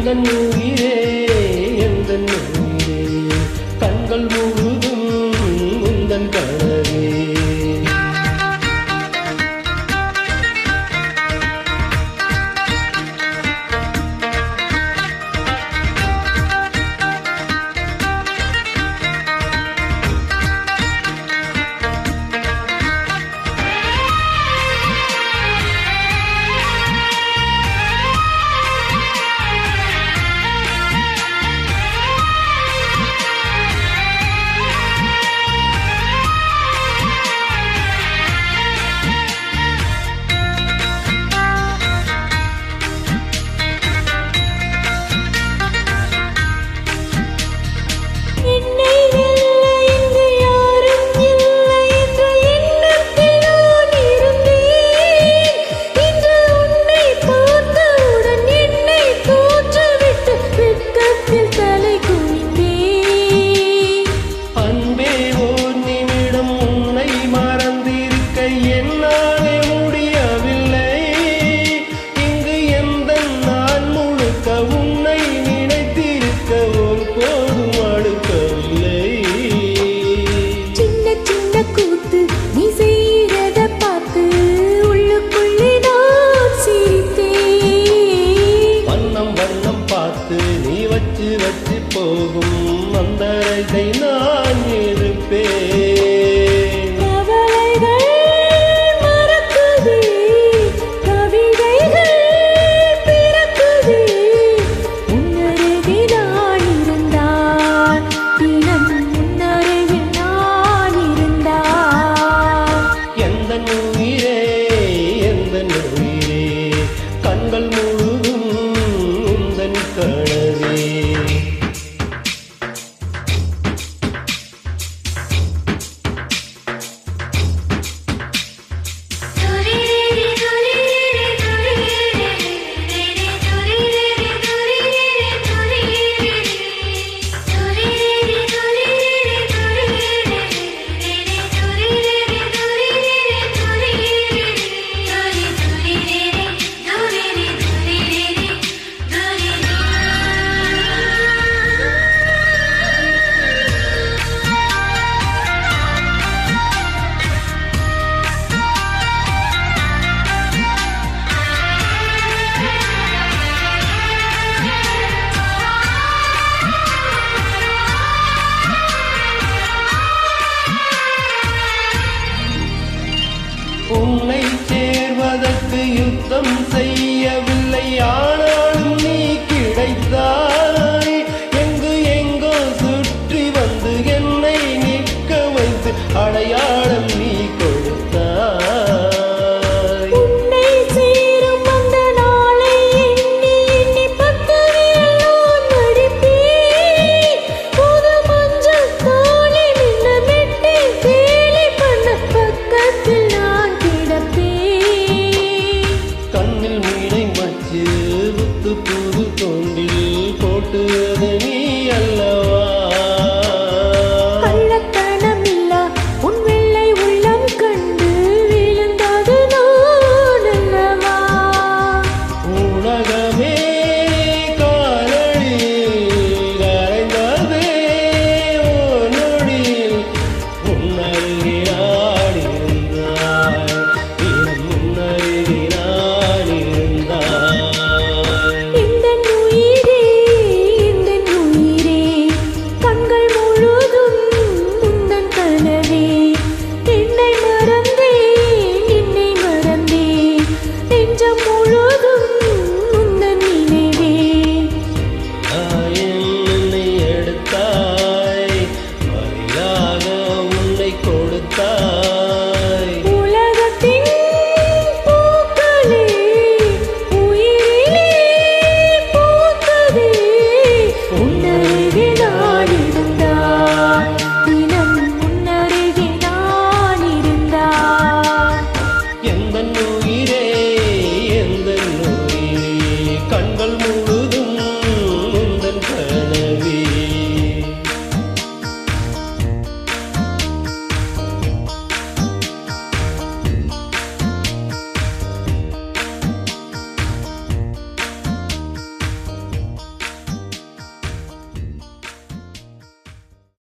எந்தன் உயிரே எந்தன் உயிரே கண்கள் முழுதும் உந்தன் கனவே வச்சு போகும் மந்தரை நான் இருப்பேன் கவலைகள் மறக்குதே கவிதைகள் பிறக்குதே உன்னருகில் நான் இருந்தால் தினம் உன்னருகில் நான் இருந்தால் எந்தன் உயிரே எந்தன் உயிரே கண்கள் முழுதும் உந்தன் கனவே உன்னை சேர்வதற்கு யுத்தம் செய்யவில்லை ஆனாலும் நீ கிடைத்தாய் எங்கு எங்கோ சுற்றி வந்து என்னை நிற்க வைத்து அடையாளம் நீ கொடுத்தாய் உன்னை சேரும் அந்த நாளை எண்ணி எண்ணி பக்கத்தில் நான் நடிப்பேன் புது மஞ்சள் தாலி நின்ன மெட்டி கேலி பண்ண பக்கத்தில் நான் கிடப்பேன் கண்ணில் மீனை மச்சு புத்து